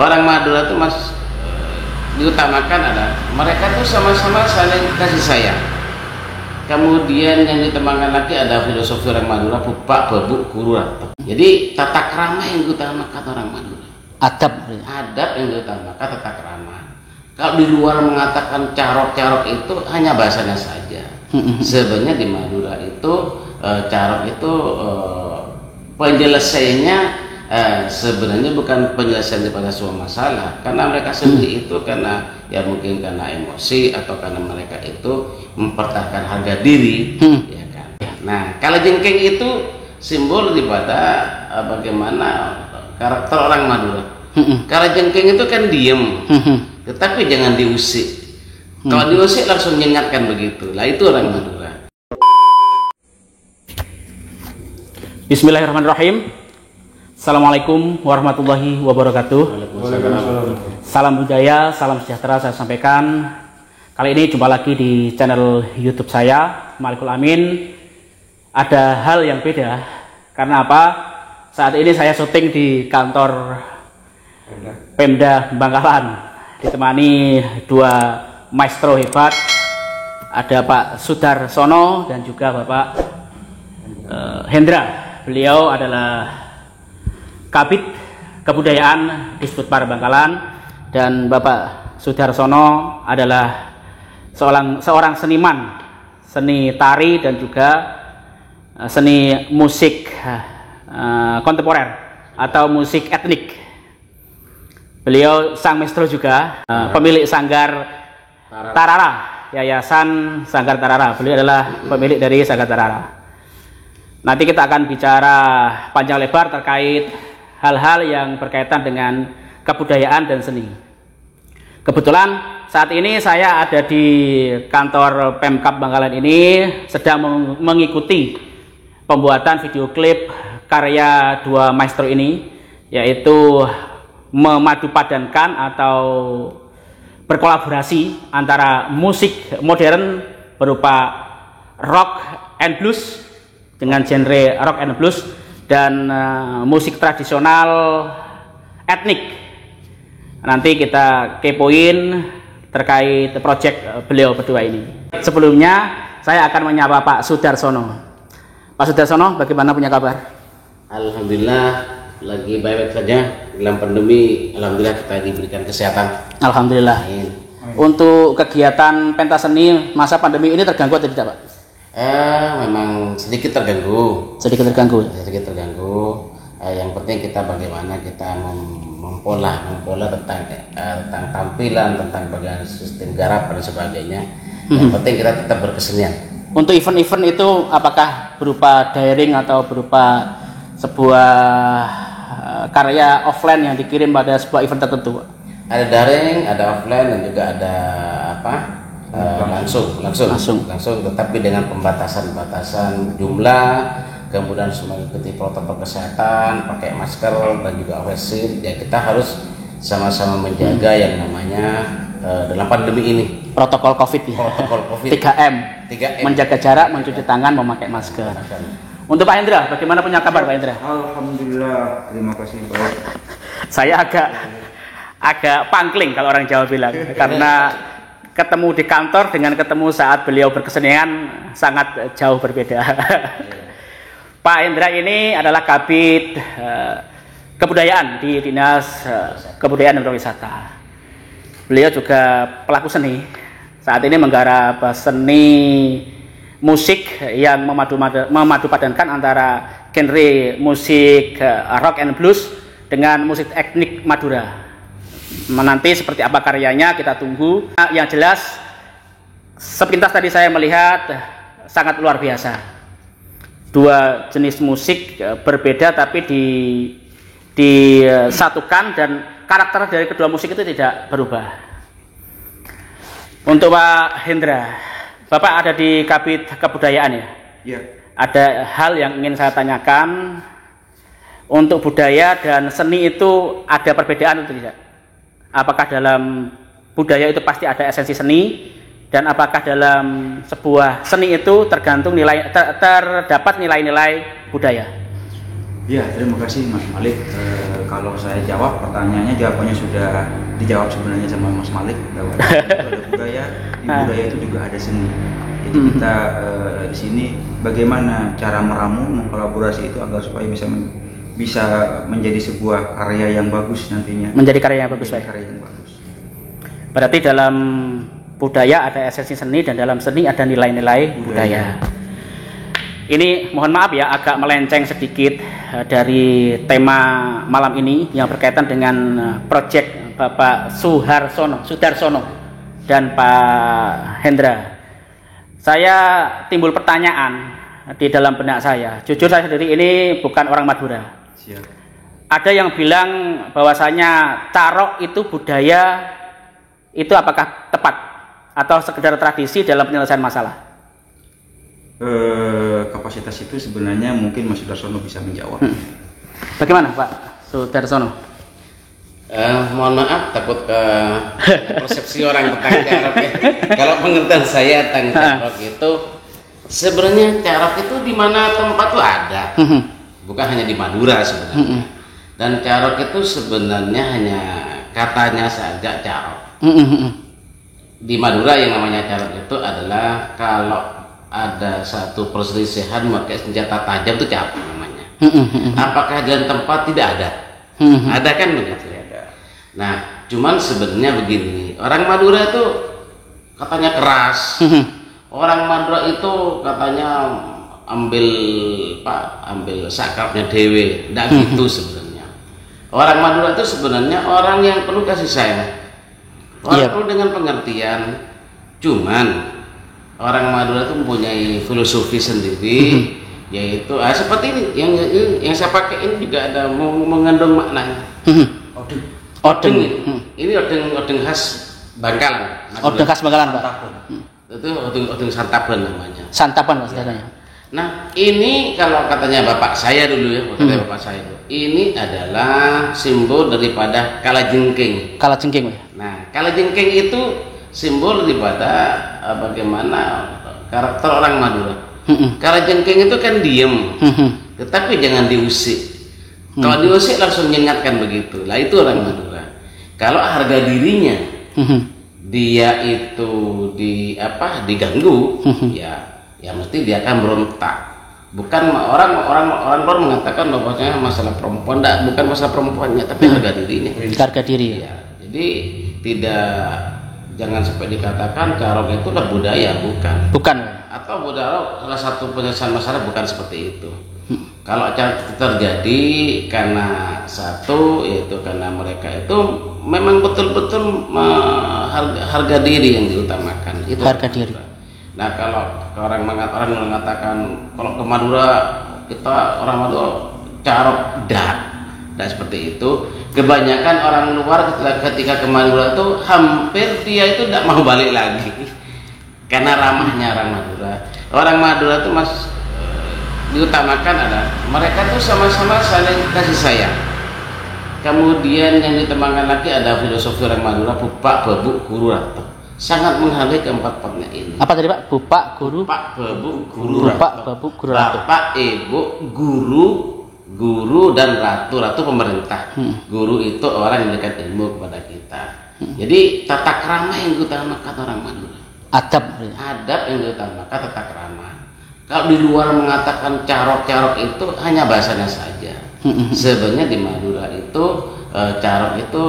Orang Madura tuh Mas diutamakan ada mereka tuh sama-sama saling kasih sayang. Kemudian yang ditembangkan lagi ada filosofi orang Madura, pupak, bebuk, guru, ratep. Jadi tata krama yang diutamakan orang Madura. Adab yang diutamakan, tata krama. Kalau di luar mengatakan carok-carok itu hanya bahasanya saja. Sebenarnya di Madura itu carok itu penyelesaiannya sebenarnya bukan penyelesaian daripada sebuah masalah, karena mereka sendiri itu karena ya mungkin karena emosi atau karena mereka itu mempertahankan harga diri, ya kan. Nah, kalau jengking itu simbol daripada bagaimana karakter orang Madura. Kalau jengking itu kan diem, tetapi jangan diusik. Kalau diusik langsung nyengatkan begitu. Lah itu orang Madura. Bismillahirrahmanirrahim. Assalamualaikum warahmatullahi wabarakatuh. Salam budaya, salam sejahtera saya sampaikan. Kali ini jumpa lagi di channel YouTube saya, Malikul Amin. Ada hal yang beda. Karena apa? Saat ini saya syuting di kantor Pemda Bangkalan, ditemani dua maestro hebat. Ada Pak Sudarsono dan juga Bapak Hendra. Beliau adalah Kabid Kebudayaan Disbudpar Bangkalan, dan Bapak Sudarsono adalah seorang seniman, seni tari dan juga seni musik kontemporer atau musik etnik. Beliau sang maestro juga, pemilik Sanggar Tarara, Yayasan Sanggar Tarara. Beliau adalah pemilik dari Sanggar Tarara. Nanti kita akan bicara panjang lebar terkait hal-hal yang berkaitan dengan kebudayaan dan seni. Kebetulan saat ini saya ada di kantor Pemkab Bangkalan ini, sedang mengikuti pembuatan video klip karya dua maestro ini, yaitu memadupadankan atau berkolaborasi antara musik modern berupa rock and blues dengan genre rock and blues dan musik tradisional etnik. Nanti kita kepoin terkait proyek beliau berdua ini. Sebelumnya saya akan menyapa Pak Sudarsono. Pak Sudarsono, bagaimana punya kabar? Alhamdulillah lagi baik-baik saja. Dalam pandemi alhamdulillah kita diberikan kesehatan. Alhamdulillah. Amin. Untuk kegiatan pentas seni masa pandemi ini terganggu atau tidak, Pak? Memang sedikit terganggu. Sedikit terganggu. Yang penting kita bagaimana kita mempola tentang tampilan, tentang bagaimana sistem garap dan sebagainya. Yang penting kita tetap berkesenian. Untuk event-event itu apakah berupa daring atau berupa sebuah karya offline yang dikirim pada sebuah event tertentu? Ada daring, ada offline, dan juga ada langsung, tetapi dengan pembatasan jumlah, kemudian semua mengikuti protokol kesehatan, pakai masker dan juga face shield. Ya kita harus sama-sama menjaga yang namanya dalam pandemi ini protokol COVID ya. Protokol COVID 3M. Menjaga jarak, mencuci tangan, memakai masker. Untuk Pak Hendra, bagaimana punya kabar Pak Hendra? Alhamdulillah, terima kasih baik. Saya agak pangkling kalau orang Jawa bilang, karena ketemu di kantor dengan ketemu saat beliau berkesenian sangat jauh berbeda. Pak Hendra ini adalah Kabid Kebudayaan di Dinas Kebudayaan dan Pariwisata. Beliau juga pelaku seni. Saat ini menggarap seni musik yang memadupadankan antara genre musik rock and blues dengan musik etnik Madura. Nanti seperti apa karyanya kita tunggu. Yang jelas sepintas tadi saya melihat sangat luar biasa. Dua jenis musik berbeda tapi disatukan, dan karakter dari kedua musik itu tidak berubah. Untuk Pak Hendra, Bapak ada di Kabid Kebudayaan ya? Ya. Ada hal yang ingin saya tanyakan. Untuk budaya dan seni itu ada perbedaan atau tidak? Apakah dalam budaya itu pasti ada esensi seni, dan apakah dalam sebuah seni itu tergantung terdapat nilai-nilai budaya? Ya, terima kasih Mas Malik. Kalau saya jawab pertanyaannya, jawabannya sudah dijawab sebenarnya sama Mas Malik bahwa ada budaya, di budaya itu juga ada seni. Jadi kita di sini bagaimana cara meramu, mengkolaborasi itu agar supaya bisa menjadi sebuah karya yang bagus nantinya. Menjadi karya yang bagus, baik. Karya yang bagus. Berarti dalam budaya ada esensi seni dan dalam seni ada nilai-nilai budaya. Ini mohon maaf ya, agak melenceng sedikit dari tema malam ini yang berkaitan dengan proyek Bapak Sudarsono dan Pak Hendra. Saya timbul pertanyaan di dalam benak saya. Jujur saya sendiri ini bukan orang Madura. Siap. Ada yang bilang bahwasanya carok itu budaya, itu apakah tepat atau sekedar tradisi dalam penyelesaian masalah? Kapasitas itu sebenarnya mungkin Mas Sudarsono bisa menjawab. Bagaimana Pak Sudarsono? Mohon maaf, takut ke persepsi orang tentang carok ya. Kalau pengertian saya tentang carok itu sebenarnya carok itu di mana tempat tuh ada, bukan hanya di Madura sebenarnya. Dan carok itu sebenarnya hanya katanya saja carok. Di Madura yang namanya carok itu adalah kalau ada satu perselisihan memakai senjata tajam itu carok namanya. Apakah dalam tempat tidak ada? Ada kan begitu ya. Nah, cuman sebenarnya begini, orang Madura itu katanya keras. Orang Madura itu katanya ambil sakrapnya dewe, tidak gitu sebenarnya. Orang Madura itu sebenarnya orang yang penuh kasih sayang, orang penuh dengan pengertian. Cuman orang Madura itu mempunyai filosofi sendiri, yaitu seperti ini yang saya pakai ini juga ada mengandung maknanya. Odeng. Ini odeng khas Bangkalan. Odeng khas Bangkalan, Pak. Itu odeng santapan namanya. Santapan maksudnya. Nah, ini kalau katanya bapak saya dulu ya, katanya bapak saya itu, ini adalah simbol daripada kalajengking. Kalajengking. Nah, kalajengking itu simbol daripada bagaimana karakter orang Madura. Kalajengking itu kan diem, tetapi jangan diusik. Kalau diusik langsung mengingatkan begitu. Lah itu orang Madura. Kalau harga dirinya dia itu diganggu, ya mesti dia akan berontak. Bukan orang luar mengatakan bahwasanya masalah perempuan, bukan masalah perempuannya, tapi harga dirinya. Harga diri. Ya, jadi jangan sampai dikatakan carok itu adalah budaya, bukan. Bukan. Atau budaya salah satu penyelesaian masalah, bukan seperti itu. Kalau terjadi karena satu, yaitu karena mereka itu memang betul-betul harga diri yang diutamakan. Itu harga diri. Nah, kalau orang mengatakan kalau ke Madura kita orang Madura carok dan seperti itu, kebanyakan orang luar ketika ke Madura itu hampir dia itu tidak mau balik lagi karena ramahnya orang Madura. Orang Madura itu diutamakan adalah mereka tuh sama-sama saling kasih sayang. Kemudian yang ditembangkan lagi ada filosofi orang Madura, Bupak, Bebuk, Guru, Ratu. Sangat menghargai keempat-empatnya ini. Apa tadi Pak? Bupak, Guru, Bupak, Bebuk, Guru, Bupak, Bebuk, Guru, Ratu. Bapak, Ibu, Guru dan Ratu. Ratu pemerintah. Guru itu orang yang memberikan ilmu kepada kita. Jadi tata krama yang diutamakan orang Madura. Adab yang diutamakan, tata krama. Kalau di luar mengatakan carok-carok itu hanya bahasanya saja. Sebenarnya di Madura itu carok itu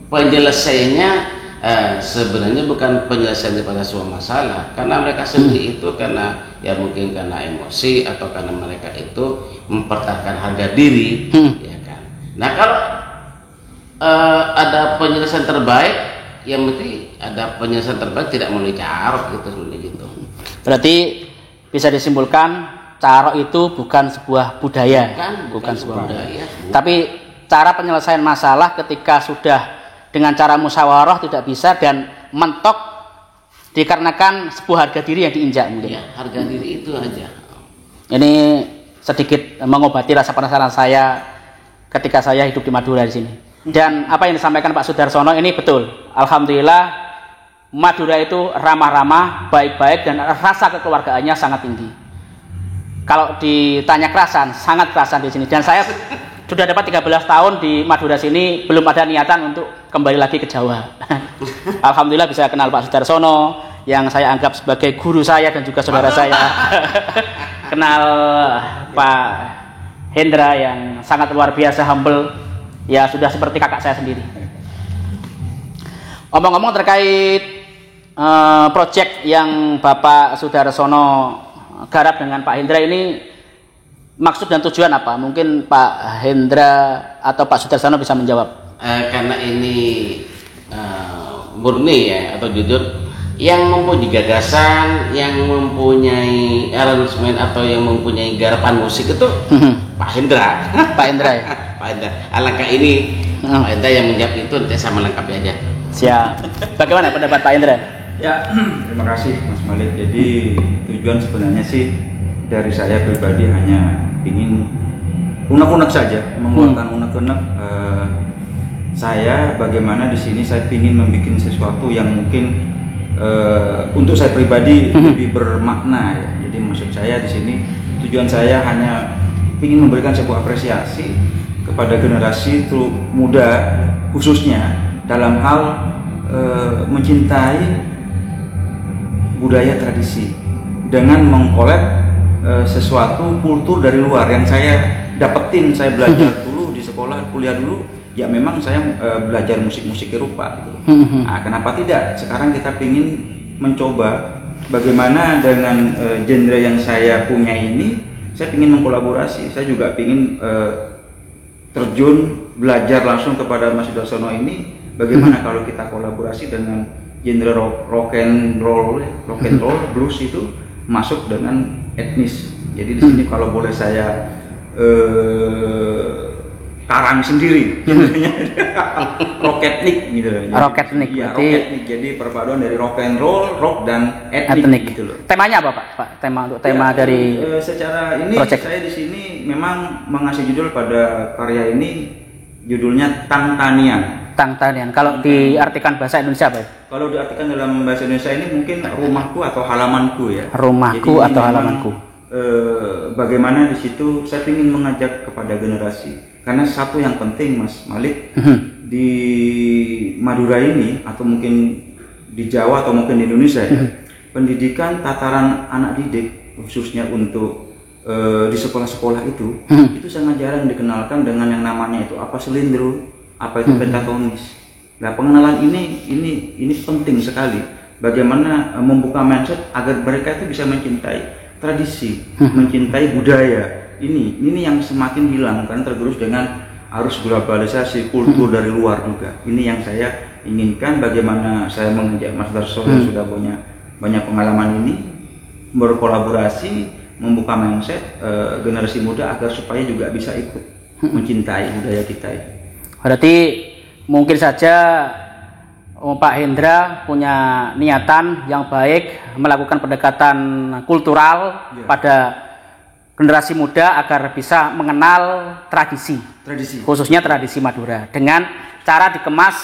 penyelesaiannya sebenarnya bukan penyelesaian daripada sebuah masalah, karena mereka sendiri itu karena ya mungkin karena emosi atau karena mereka itu mempertahankan harga diri, ya kan. Nah, kalau ada penyelesaian terbaik, ya mesti ada penyelesaian terbaik tidak melalui carok gitu. Berarti bisa disimpulkan carok itu bukan sebuah budaya, bukan sebuah budaya. Tapi cara penyelesaian masalah ketika sudah dengan cara musyawarah tidak bisa dan mentok dikarenakan sebuah harga diri yang diinjak mungkin. Ya, harga diri itu aja. Ini sedikit mengobati rasa penasaran saya ketika saya hidup di Madura di sini. Dan apa yang disampaikan Pak Sudarsono ini betul. Alhamdulillah Madura itu ramah-ramah, baik-baik, dan rasa kekeluargaannya sangat tinggi. kalau ditanya kerasan, sangat kerasan di sini. Dan saya sudah dapat 13 tahun di Madura sini, belum ada niatan untuk kembali lagi ke Jawa. Alhamdulillah bisa kenal Pak Sudarsono, yang saya anggap sebagai guru saya dan juga saudara saya. Kenal Pak Hendra yang sangat luar biasa, humble, ya sudah seperti kakak saya sendiri. Omong-omong terkait proyek yang Bapak Sudarsono garap dengan Pak Hendra ini, maksud dan tujuan apa? Mungkin Pak Hendra atau Pak Sudarsono bisa menjawab. Karena ini murni ya, atau jujur, yang mempunyai gagasan, yang mempunyai arrangement atau yang mempunyai garapan musik itu Pak Hendra. Pak Hendra ya? Pak Hendra. Alangkah ini Pak Hendra yang menjawab itu, nanti saya melengkapi aja. Siap. Bagaimana pendapat Pak Hendra? Ya, terima kasih Mas Malik. Jadi tujuan sebenarnya sih dari saya pribadi hanya ingin unek-unek saja, mengeluarkan unek-unek. Saya bagaimana di sini saya ingin membuat sesuatu yang mungkin untuk saya pribadi lebih bermakna ya. Jadi maksud saya di sini tujuan saya hanya ingin memberikan sebuah apresiasi kepada generasi muda khususnya dalam hal mencintai budaya tradisi dengan mengkolek sesuatu kultur dari luar yang saya dapetin. Saya belajar dulu di sekolah, kuliah dulu, ya memang saya belajar musik-musik Eropa gitu. Nah, kenapa tidak sekarang kita ingin mencoba bagaimana dengan genre yang saya punya ini, saya ingin mengkolaborasi. Saya juga ingin terjun belajar langsung kepada Mas Sudarsono ini, bagaimana kalau kita kolaborasi dengan genre rock and roll, blues itu masuk dengan etnis. Jadi di sini kalau boleh saya karang sendiri, rock etnik gitu. Rock etnik. Iya, rock etnik. Jadi perpaduan dari rock and roll, rock dan etnik. Gitu loh. Temanya apa Pak? Tema untuk tema ya, dari secara ini project. Saya di sini memang mengasih judul pada karya ini, judulnya Tangtanian. Tangtanian. Kalau diartikan bahasa Indonesia apa ya? Kalau diartikan dalam bahasa Indonesia ini mungkin rumahku atau halamanku ya. Rumahku atau halamanku. Bagaimana di situ saya ingin mengajak kepada generasi, karena satu yang penting Mas Malik, di Madura ini atau mungkin di Jawa atau mungkin di Indonesia ya, pendidikan tataran anak didik khususnya untuk di sekolah-sekolah itu sangat jarang dikenalkan dengan yang namanya itu apa selindro, apa itu pentatonis. Nah, pengenalan ini penting sekali. Bagaimana membuka mindset agar mereka itu bisa mencintai tradisi, mencintai budaya. Ini yang semakin hilang karena tergerus dengan arus globalisasi kultur dari luar juga. Ini yang saya inginkan. Bagaimana saya mengajak Mas Darso yang sudah banyak pengalaman ini berkolaborasi, membuka mindset generasi muda agar supaya juga bisa ikut mencintai budaya kita ini. Berarti mungkin saja Pak Hendra punya niatan yang baik melakukan pendekatan kultural pada generasi muda agar bisa mengenal tradisi, khususnya tradisi Madura dengan cara dikemas,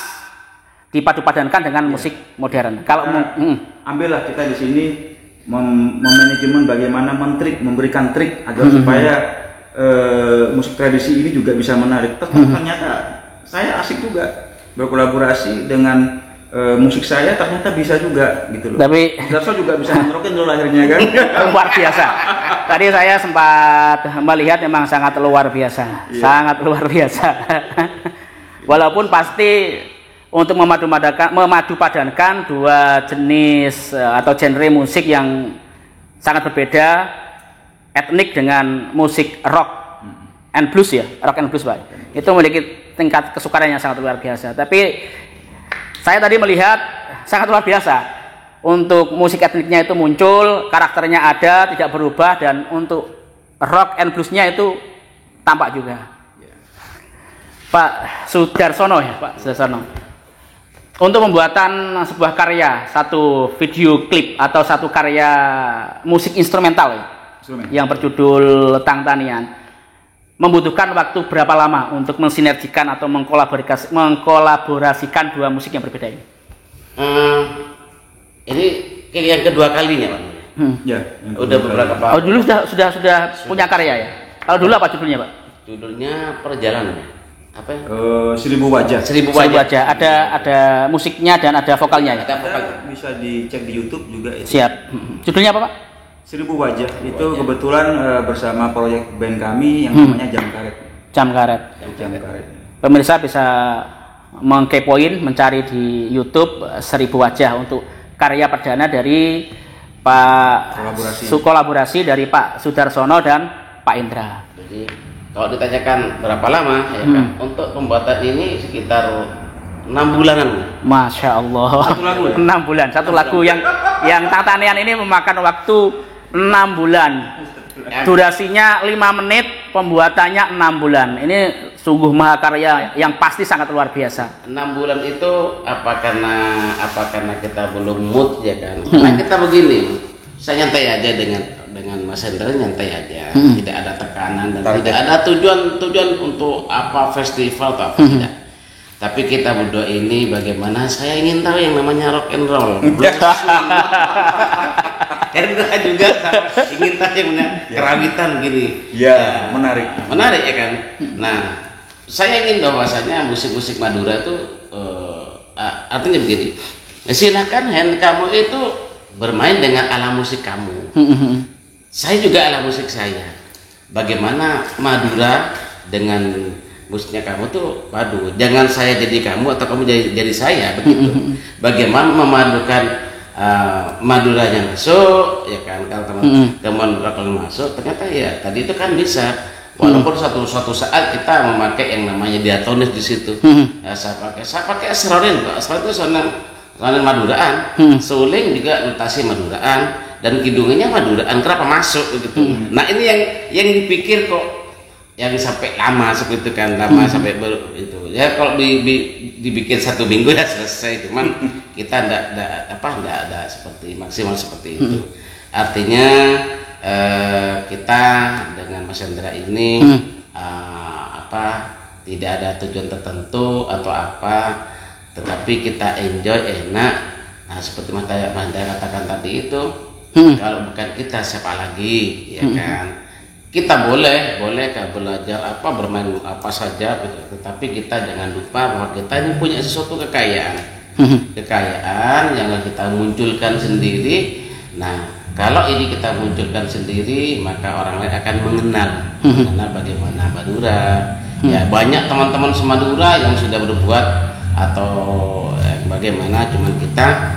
dipadu-padankan dengan musik modern. Kalau ambillah kita di sini memanajemen bagaimana memberikan trik agar supaya musik tradisi ini juga bisa menarik. Ternyata saya asik juga berkolaborasi dengan musik saya, ternyata bisa juga gitu loh. Tapi Darso juga bisa ngerokin dulu akhirnya kan. Luar biasa. Tadi saya sempat melihat memang sangat luar biasa, sangat luar biasa. Walaupun pasti untuk memadu-padankan dua jenis atau genre musik yang sangat berbeda, etnik dengan musik rock and blues ya, rock and blues Pak. Itu memiliki tingkat kesukaran yang sangat luar biasa. Tapi saya tadi melihat sangat luar biasa. Untuk musik etniknya itu muncul, karakternya ada, tidak berubah, dan untuk rock and bluesnya itu tampak juga. Pak Sudarsono ya, Pak Sudarsono. Untuk pembuatan sebuah karya, satu video klip atau satu karya musik instrumental ya, yang berjudul Tangtanian, membutuhkan waktu berapa lama untuk mensinergikan atau mengkolaborasikan dua musik yang berbeda ini? Ini yang kedua kalinya Pak. Ya. Udah beberapa Oh dulu sudah punya karya ya? Kalau dulu apa judulnya Pak? Judulnya Perjalanan. Apa ya? 1000 wajah. 1000 Saya wajah. baca ada musiknya dan ada vokalnya ya. Ada vokal. Bisa dicek di YouTube juga itu. Siap. Judulnya apa Pak? 1000 wajah itu kebetulan bersama proyek band kami yang namanya Jam Karet. Jam Karet. Jam Karet. Pemirsa bisa mengkepoin, mencari di YouTube 1000 wajah untuk karya perdana dari Pak kolaborasi dari Pak Sudarsono dan Pak Indra. Jadi kalau ditanyakan berapa lama ya kan, untuk pembuatan ini sekitar 6 bulanan. Masya Allah. Satu lagu ya? 6 bulan. Satu lagu yang tatanean ini memakan waktu 6 bulan. Durasinya 5 menit, pembuatannya 6 bulan. Ini sungguh mahakarya yang pasti sangat luar biasa. 6 bulan itu apa karena kita belum mood ya kan? Karena kita begini, saya nyantai aja dengan Mas Hendra, nyantai aja, tidak ada tekanan dan tidak ada tujuan untuk apa festival atau apa tidak. Tapi kita berdua ini bagaimana, saya ingin tahu yang namanya rock and roll. Hendra juga ingin tahu yang namanya kerawitan gini. Ya, menarik Ya kan. Nah, saya ingin bahwasanya musik-musik Madura itu artinya begini. Silakan kamu itu bermain dengan ala musik kamu. Saya juga ala musik saya. Bagaimana Madura dengan musiknya kamu tuh padu. Jangan saya jadi kamu atau kamu jadi saya begitu. Bagaimana memadukan Maduranya masuk, ya kan? Kalau teman kalau masuk, ternyata ya tadi itu kan bisa. Walaupun suatu saat kita memakai yang namanya diatonis di situ. Ya, saya pakai asrorin, Pak. Asrorin itu sonan Maduraan, suling juga notasi Maduraan, dan kidungannya Maduraan. Kenapa masuk begitu? Nah ini yang dipikir kok yang sampai lama seperti itu kan, sampai baru itu. Ya kalau dibikin 1 minggu ya selesai, cuman kita enggak seperti maksimal seperti itu. Artinya kita dengan Mas Hendra ini tidak ada tujuan tertentu atau apa, tetapi kita enjoy, enak. Nah seperti Mas Hendra katakan tadi itu, kalau bukan kita siapa lagi, ya kan? Kita boleh belajar bermain apa saja, tetapi kita jangan lupa bahwa kita ini punya sesuatu kekayaan yang kita munculkan sendiri. Nah kalau ini kita munculkan sendiri, maka orang lain akan mengenal bagaimana Madura. Ya banyak teman-teman semadura yang sudah berbuat atau bagaimana, cuman kita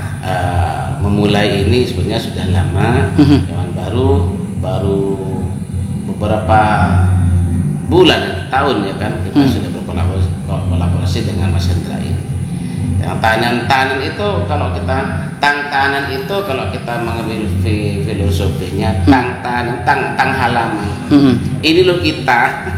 memulai ini sebenarnya sudah lama, cuman baru beberapa bulan, tahun ya kan, kita sudah berkolaborasi dengan Mas Hendra ini. Yang tahanan itu kalau kita mengambil filosofinya, tang halaman. Ini loh kita,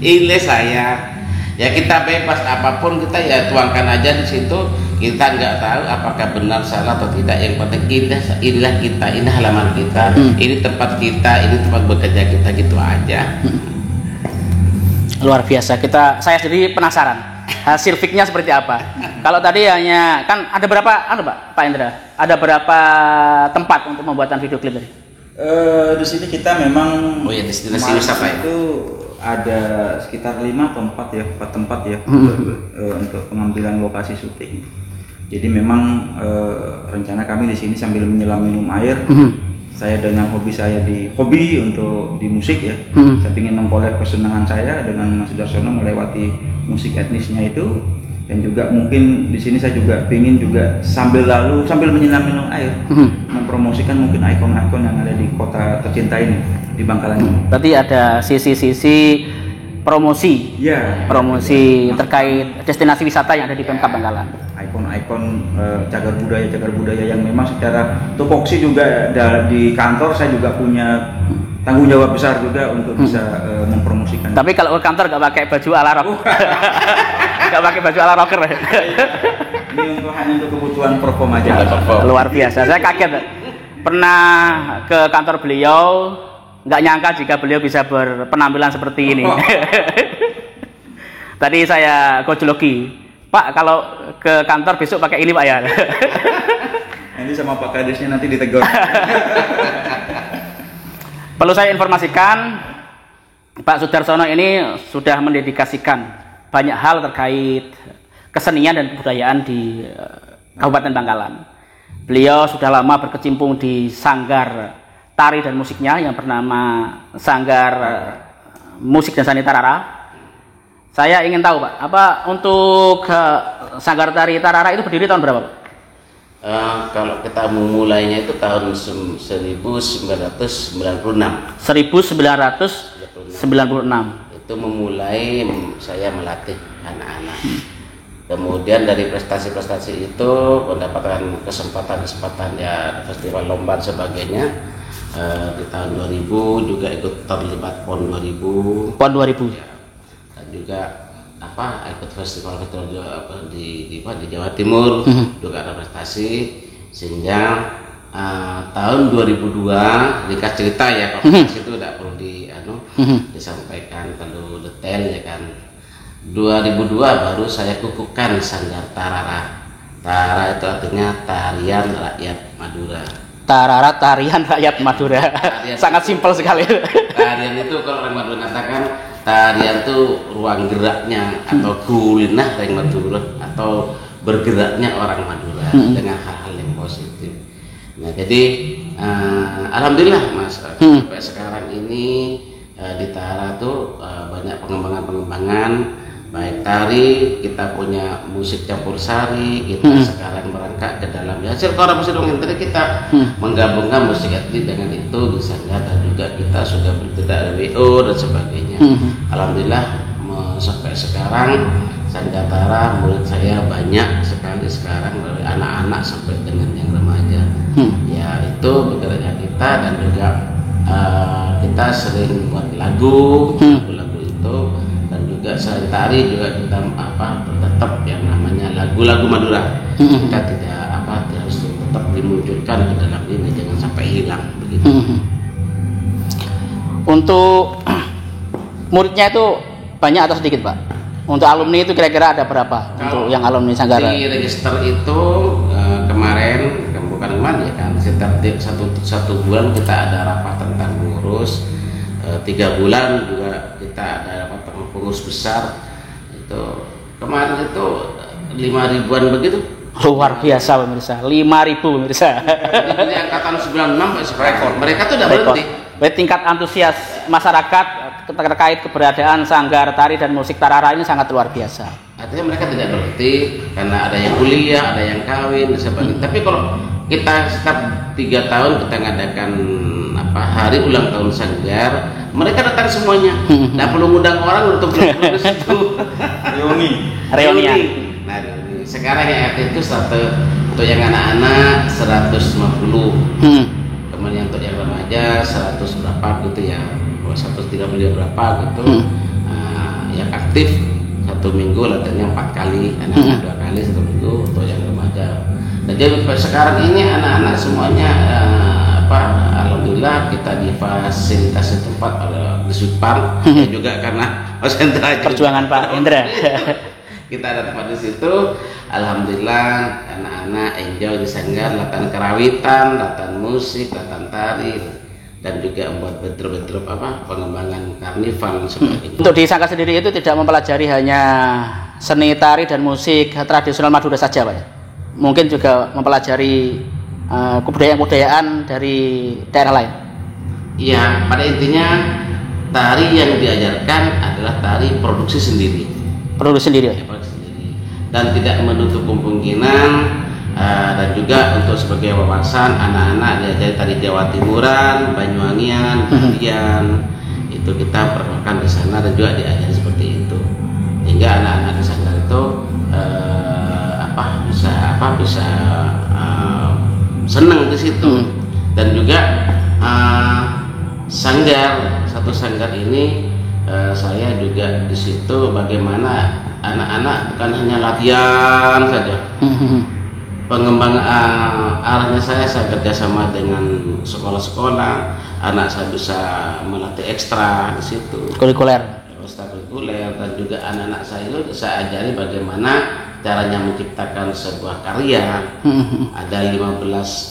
ini saya. Ya kita bebas apapun, kita ya tuangkan aja di situ. Kita nggak tahu apakah benar salah atau tidak. Yang penting inilah kita, ini halaman kita, ini tempat kita, ini tempat bekerja kita, gitu aja. Luar biasa. Saya sendiri penasaran hasil fixnya seperti apa. Kalau tadi hanya kan ada berapa, Pak Indra? Ada berapa tempat untuk pembuatan video klip ini? Di sini kita memang destinasi wisata itu ada sekitar 5 atau 4 tempat ya untuk pengambilan lokasi syuting. Jadi memang rencana kami di sini sambil menyelam minum air. Saya dengan hobi untuk di musik ya. Saya ingin mengkolek kesenangan saya dengan Mas Sudarsono melewati musik etnisnya itu, dan juga mungkin di sini saya juga ingin juga sambil menyelam minum air mempromosikan mungkin ikon-ikon yang ada di kota tercinta ini, di Bangkalan ini. Berarti ada sisi-sisi promosi, promosi terkait destinasi wisata yang ada di Pemkab Bangkalan. Ikon-ikon cagar budaya yang memang secara tupoksi juga di kantor saya juga punya tanggung jawab besar juga untuk bisa mempromosikan. Tapi kalau ke kantor nggak pakai baju ala rock, nggak pakai baju ala rocker. Ini hanya untuk kebutuhan perform aja. Luar biasa, saya kaget. Pernah ke kantor beliau, nggak nyangka jika beliau bisa berpenampilan seperti ini. Tadi saya gojologi, Pak kalau ke kantor besok pakai ini Pak ya. Nanti sama Pak Kadesnya nanti ditegur. Perlu saya informasikan, Pak Sudarsono ini sudah mendedikasikan banyak hal terkait kesenian dan kebudayaan di Kabupaten Bangkalan. Beliau sudah lama berkecimpung di sanggar tari dan musiknya yang bernama Sanggar Musik dan Seni Tarara. Saya ingin tahu, Pak, apa untuk Sanggar Tari Tarara itu berdiri tahun berapa, Pak? Kalau kita memulainya itu tahun 1996. 1996. Itu memulai saya melatih anak-anak. Kemudian dari prestasi-prestasi itu mendapatkan kesempatan ya festival lomba dan sebagainya. Di tahun 2000 juga ikut terlibat PON 2000. PON 2000. Ya. Dan juga ikut festival di Jawa Timur juga ada prestasi, sehingga tahun 2002 dikasih cerita ya, kalau itu tidak perlu disampaikan terlalu detail ya kan. 2002 baru saya kukuhkan Sanggar Tarara. Tarara itu artinya tarian rakyat Madura. Tarara, tarian rakyat Madura. Sangat simpel sekali. Tarian itu kalau orang Madura katakan tarian itu ruang geraknya atau kulinah dari Madura atau bergeraknya orang Madura dengan hal-hal yang positif. Nah jadi alhamdulillah Mas sampai sekarang ini di Tara tuh banyak pengembangan baik tari, kita punya musik campur sari, kita sekarang merangkak ke dalam ya Sirkora Musik Dongeng tadi kita menggabungkan musik etnik dengan itu di Sanggar, dan juga kita sudah bergerak WO dan sebagainya. Alhamdulillah sampai sekarang Sanggar Tara murid saya banyak sekali sekarang, dari anak-anak sampai dengan yang remaja. Ya itu bergeraknya kita, dan juga kita sering buat lagu-lagu itu, dan juga selain tari juga kita tetap yang namanya lagu-lagu Madura. Kita tidak harus tetap dimunculkan ke dalam ini, jangan sampai hilang begitu. Untuk muridnya itu banyak atau sedikit, Pak? Untuk alumni itu kira-kira ada berapa? Kalau untuk yang alumni Sanggar di register itu kemarin bukan kemarin ya kan, setiap satu bulan kita ada rapat tentang pengurus, 3 bulan juga kita ada rapat tentang pengurus besar. Itu kemarin itu 5.000-an begitu. Luar biasa pemirsa, 5.000 pemirsa. Ini angkatan 96 rekor. Mereka tuh udah berhenti. Tingkat antusias masyarakat terkait keberadaan Sanggar Tari dan Musik Tarara ini sangat luar biasa. Artinya mereka tidak berhenti karena ada yang kuliah, ada yang kawin dan sebagainya. Tapi kalau kita setiap 3 tahun kita ngadakan hari ulang tahun Sanggar, mereka datang semuanya. Nggak perlu ngundang orang untuk berkumpul di situ. Reunian. Nah, sekarang yang aktif itu untuk yang anak-anak 150. Kemudian untuk yang remaja 100 berapa gitu ya, 130 berapa gitu. Yang aktif 1 minggu latihannya 4 kali, anak-anak 2 kali 1 minggu untuk yang remaja. Dan jadi sekarang ini anak-anak semuanya alhamdulillah kita difasilitasi tempat oleh Disupar ya juga karena Mas Hendra perjuangan Pak Hendra. Kita ada tempat di situ, alhamdulillah anak-anak enjoy di Sanggar, latihan kerawitan, latihan musik, latihan tari, dan juga membuat bentrok-bentrok pengembangan karnival dan sebagainya. Untuk di Sanggar sendiri itu tidak mempelajari hanya seni tari dan musik tradisional Madura saja, Pak ya? Mungkin juga mempelajari kebudayaan-kebudayaan dari daerah lain. Iya, pada intinya tari yang diajarkan adalah tari produksi sendiri. Produksi sendiri. Ya, produksi sendiri. Dan tidak menutup kemungkinan dan juga untuk sebagai wawasan anak-anak diajari tari Jawa Timuran, Banyuwangian, Kalian, itu kita perkenalkan di sana dan juga diajari seperti itu. Hingga anak-anak di Sanggar itu bisa senang di situ. Dan juga satu sanggar ini saya juga di situ bagaimana anak-anak bukan hanya latihan saja. Pengembangan arahnya saya kerjasama dengan sekolah-sekolah, anak saya bisa melatih ekstra di situ. Kurikuler. Dan juga anak-anak saya itu saya ajari bagaimana caranya menciptakan sebuah karya. Ada 15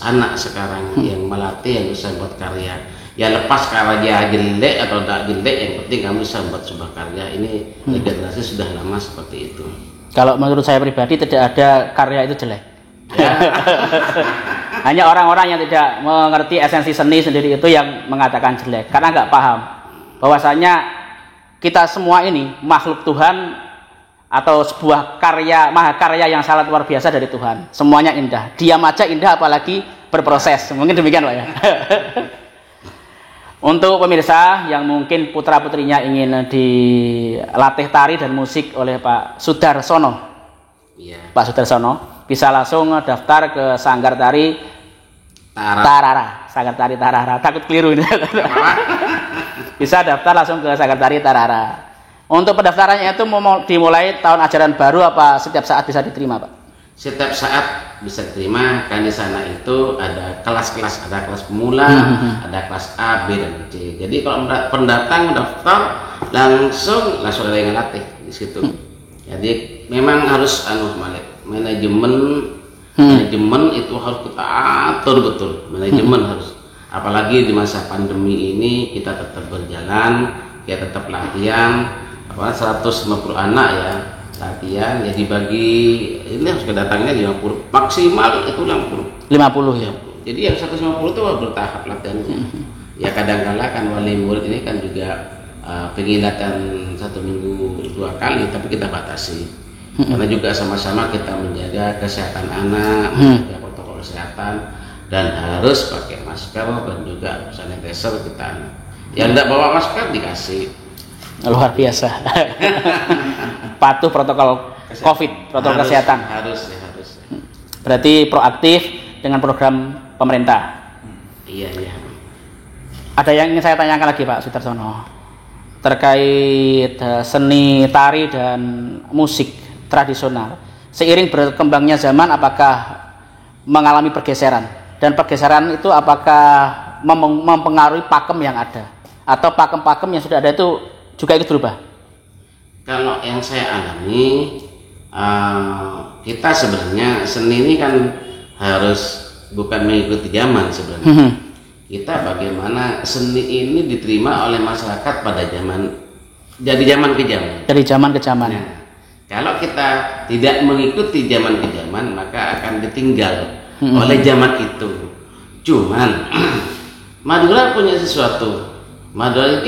anak sekarang yang melatih yang bisa buat karya. Ya lepas karya jelek atau tidak jelek, yang penting kamu bisa buat sebuah karya. Ini regenerasi sudah lama seperti itu. Kalau menurut saya pribadi tidak ada karya itu jelek. Ya. Hanya orang-orang yang tidak mengerti esensi seni sendiri itu yang mengatakan jelek, karena nggak paham bahwasanya kita semua ini makhluk Tuhan atau sebuah karya mahakarya yang sangat luar biasa dari Tuhan. Semuanya indah. Diam aja indah, apalagi berproses. Mungkin demikian Pak ya. Untuk pemirsa yang mungkin putra-putrinya ingin dilatih tari dan musik oleh Pak Sudarsono, Pak Sudarsono bisa langsung daftar ke Sanggar Tari Tarara. Sanggar Tari Tarara. Takut keliru ini. Bisa daftar langsung ke Sanggar Tari Tarara. Untuk pendaftarannya itu mau dimulai tahun ajaran baru apa setiap saat bisa diterima, Pak? Setiap saat bisa diterima, kan di sana itu ada kelas-kelas, ada kelas pemula, ada kelas A, B, dan C. Jadi kalau pendatang mendaftar langsung ada yang ngelatih di situ. Jadi memang harus manajemen itu harus kita atur betul. Manajemen harus, apalagi di masa pandemi ini kita tetap berjalan, kita tetap latihan. 150 anak ya latihan, jadi bagi ini harus kedatangnya 50 maksimal itu 50 ya. Jadi yang 150 itu bertahap latihannya. Ya kadang-kala kan wali murid ini kan juga pengen latihan 1 minggu 2 kali, tapi kita batasi karena juga sama-sama kita menjaga kesehatan anak, menjaga protokol kesehatan, dan harus pakai masker dan juga sanitizer kita. Yang tidak bawa masker dikasih. Luar biasa. Patuh protokol COVID, protokol kesehatan. Harus. Berarti proaktif dengan program pemerintah. Iya. Ada yang ingin saya tanyakan lagi Pak Sudarsono terkait seni tari dan musik tradisional. Seiring berkembangnya zaman, apakah mengalami pergeseran? Dan pergeseran itu apakah mempengaruhi pakem yang ada? Atau pakem-pakem yang sudah ada itu juga ikut berubah? Kalau yang saya alami, kita sebenarnya seni ini kan harus bukan mengikuti zaman sebenarnya. Kita bagaimana seni ini diterima oleh masyarakat pada zaman, dari zaman ke zaman. Dari zaman ke zaman. Nah, kalau kita tidak mengikuti zaman ke zaman, maka akan ditinggal oleh zaman itu. Cuman Madura punya sesuatu. Madura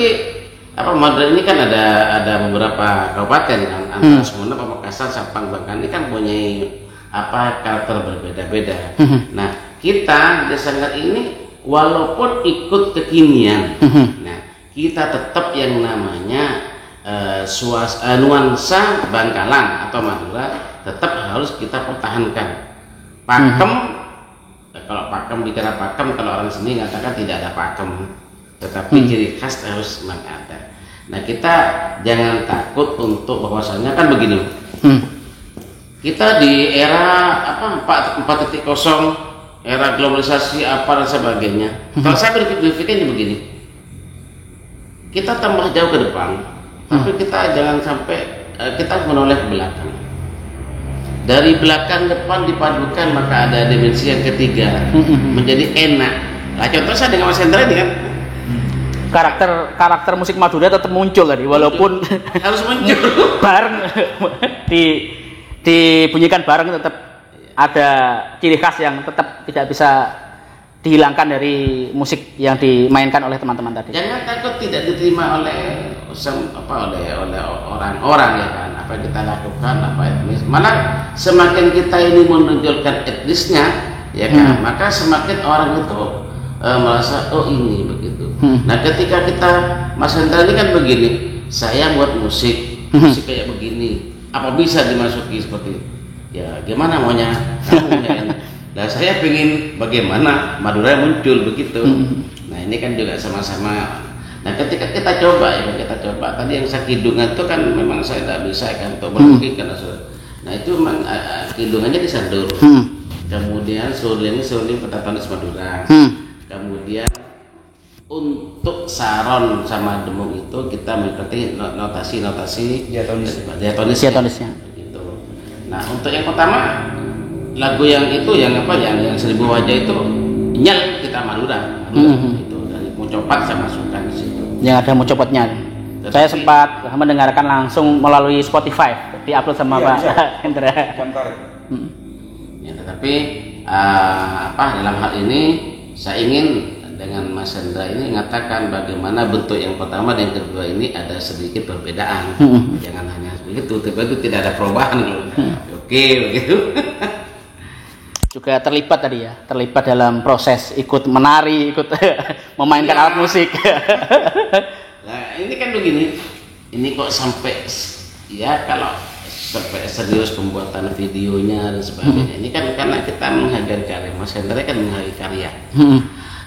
ini kan ada beberapa kabupaten kan, antara Sumenep, Pamekasan, Sampang, Bangka ini kan punya karakter berbeda-beda. Nah, kita di Sanggar ini walaupun ikut kekinian, nah kita tetap yang namanya nuansa Bangkalan atau Madura tetap harus kita pertahankan. Pakem, kalau pakem bicara pakem, kalau orang sini mengatakan tidak ada pakem, tetapi ciri khas harus memang ada. Nah, kita jangan takut untuk bahwasannya kan begini. Kita di era 4.0, era globalisasi apa dan sebagainya. Kalau saya berpikirnya begini, kita tambah jauh ke depan, tapi kita jangan sampai kita menoleh ke belakang. Dari belakang depan dipadukan, maka ada dimensi yang ketiga, menjadi enak. Nah, contoh saya dengan Mas Hendra ini kan, karakter musik Madura tetap muncul tadi, walaupun harus muncul bareng dibunyikan bareng, tetap ada ciri khas yang tetap tidak bisa dihilangkan dari musik yang dimainkan oleh teman-teman tadi. Jangan takut tidak diterima oleh orang-orang ya kan, apa yang kita lakukan, apa etnis. Malah semakin kita ini menonjolkan etnisnya ya kan, maka semakin orang itu merasa oh ini begitu. Nah, ketika kita Mas Hendra ini kan begini, saya buat musik kayak begini, apa bisa dimasuki seperti itu? Ya gimana maunya kamu ya. Nah, saya pengen bagaimana Madura muncul begitu. Nah, ini kan juga sama-sama. Nah, ketika kita coba tadi yang Sakidungan itu kan memang saya tidak bisa kan untuk bermungkin karena nah itu memang kidungannya di Sandur. Kemudian Surlim Petatonis Madura. Kemudian untuk Saron sama Demung itu kita mengikuti notasi diatonisnya. Gitu. Nah, untuk yang pertama lagu yang itu yang apa yang 1000 wajah itu nyel kita Madura itu dari Mucopat saya masukkan di situ. Yang ada Mucopatnya. Saya sempat mendengarkan langsung melalui Spotify, diupload sama Pak Hendra. Ya, tetapi dalam hal ini saya ingin dengan Mas Hendra ini mengatakan bagaimana bentuk yang pertama dan yang kedua ini ada sedikit perbedaan. Jangan hanya begitu, tapi itu tidak ada perubahan. Oke, begitu. Juga terlibat tadi ya, terlibat dalam proses ikut menari, ikut memainkan alat musik. Nah, ini kan begini, ini kok sampai ya kalau sampai serius pembuatan videonya dan sebagainya. Ini kan karena kita menghargai karya. Mas Hendra kan menghargai karya.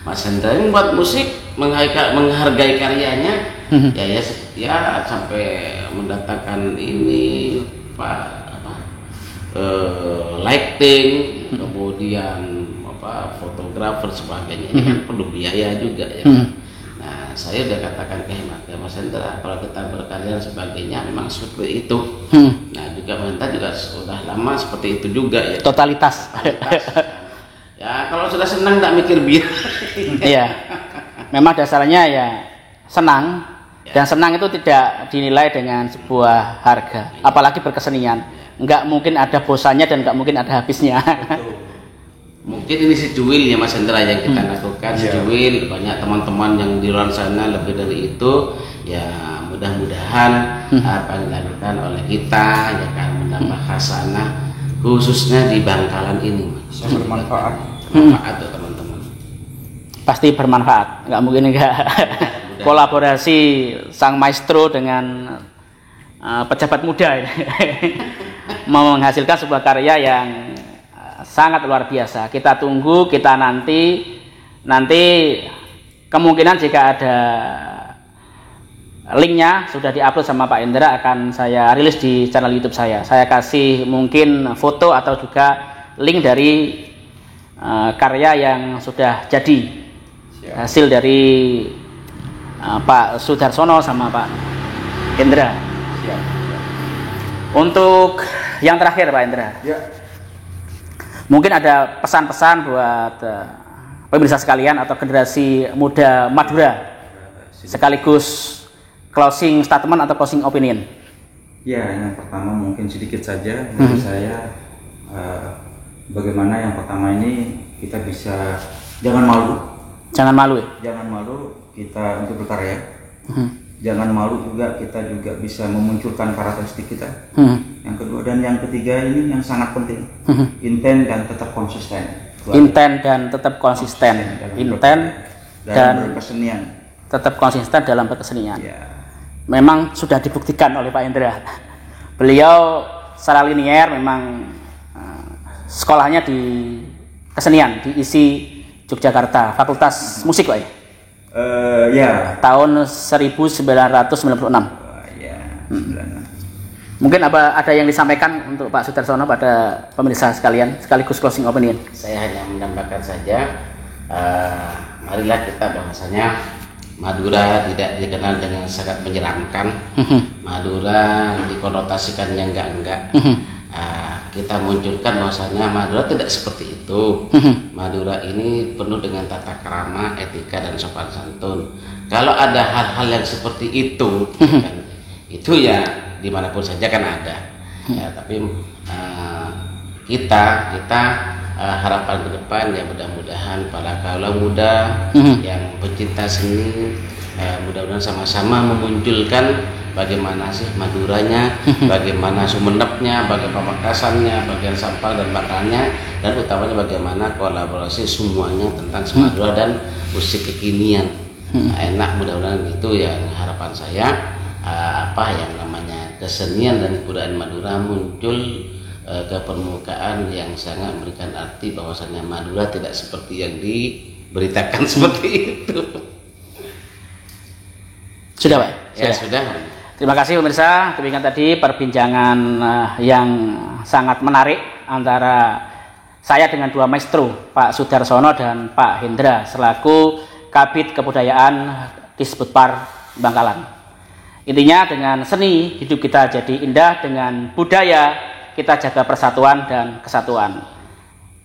Mas Hendra ini buat musik menghargai karyanya, ya sampai mendatangkan ini lighting, kemudian fotografer sebagainya. Ini kan perlu biaya juga ya. Nah, saya udah katakan ke Mas Hendra kalau kita berkarya sebagainya memang seperti itu. Nah, juga Hendra juga sudah lama seperti itu juga ya. Totalitas. Ya, kalau sudah senang tak mikir biaya. Iya. Memang dasarnya ya senang, dan senang itu tidak dinilai dengan sebuah harga, apalagi berkesenian. Nggak mungkin ada bosannya dan nggak mungkin ada habisnya. Mungkin ini sejuil ya Mas Hendra yang kita lakukan, sejuil. Banyak teman-teman yang di luar sana lebih dari itu. Ya mudah-mudahan apa yang dilakukan oleh kita ya kan menambah khasanah khususnya di Bangkalan ini. Bermanfaat. Bermanfaat tuh teman-teman. Pasti bermanfaat. Nggak mungkin enggak. Kolaborasi sang maestro dengan pejabat muda ini. Menghasilkan sebuah karya yang sangat luar biasa. Kita tunggu, kita nanti kemungkinan jika ada linknya sudah diupload sama Pak Hendra akan saya rilis di channel YouTube saya. Saya kasih mungkin foto atau juga link dari karya yang sudah jadi hasil dari Pak Sudarsono sama Pak Hendra. Untuk yang terakhir Pak Hendra, mungkin ada pesan-pesan buat pemirsa sekalian atau generasi muda Madura, sekaligus closing statement atau closing opinion. Ya, yang pertama mungkin sedikit saja dari saya. Bagaimana yang pertama ini kita bisa jangan malu kita untuk berkarya. Jangan malu juga kita juga bisa memunculkan karakteristik kita. Yang kedua dan yang ketiga ini yang sangat penting, intent dan tetap konsisten. Dalam berkesenian. Tetap konsisten dalam berkesenian. Ya. Memang sudah dibuktikan oleh Pak Hendra. Beliau secara linier memang sekolahnya di kesenian di ISI Yogyakarta, Fakultas Musik Pak ya? Ya. Tahun 1996. Ya, Mungkin ada yang disampaikan untuk Pak Sudarsono pada pemirsa sekalian sekaligus closing opinion. Saya hanya menambahkan saja, marilah kita bahwasanya Madura tidak dikenal dengan sangat menyeramkan. Madura dikonotasikan yang enggak. Kita munculkan bahwasanya Madura tidak seperti itu. Madura ini penuh dengan tata krama, etika dan sopan santun. Kalau ada hal-hal yang seperti itu, kan, itu ya dimanapun saja kan ada. Ya, tapi kita harapan ke depan ya mudah-mudahan para kaula muda yang pecinta seni mudah-mudahan sama-sama memunculkan bagaimana sih Maduranya, bagaimana Sumenepnya, bagaimana Pamekasannya, bagian Sampang dan Bangkalnya, dan utamanya bagaimana kolaborasi semuanya tentang Madura dan musik kekinian. Enak mudah-mudahan itu yang harapan saya, yang namanya kesenian dan kebudayaan Madura muncul ke permukaan yang sangat memberikan arti bahwasannya Madura tidak seperti yang diberitakan seperti itu. Sudah Pak? Ya sudah. Terima kasih pemirsa, demikian tadi perbincangan yang sangat menarik antara saya dengan dua maestro, Pak Sudarsono dan Pak Hendra selaku Kabid Kebudayaan Disbudpar Bangkalan. Intinya dengan seni hidup kita jadi indah, dengan budaya kita jaga persatuan dan kesatuan.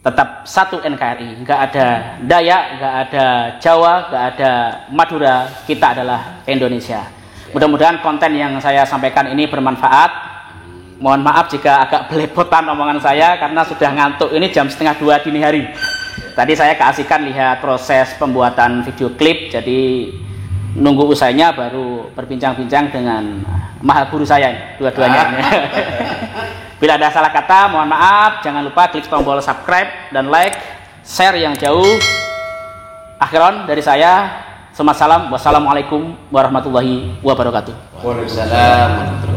Tetap satu NKRI, nggak ada Dayak, nggak ada Jawa, nggak ada Madura, kita adalah Indonesia. Mudah-mudahan konten yang saya sampaikan ini bermanfaat. Mohon maaf jika agak belepotan omongan saya karena sudah ngantuk, ini jam 1:30 dini hari. Tadi saya keasikan lihat proses pembuatan video klip, jadi nunggu usainya baru berbincang-bincang dengan maha guru saya dua-duanya. Bila ada salah kata, mohon maaf. Jangan lupa klik tombol subscribe dan like, share yang jauh. Akhiran dari saya, wassalamualaikum warahmatullahi wabarakatuh. Waalaikumsalam warahmatullahi wabarakatuh.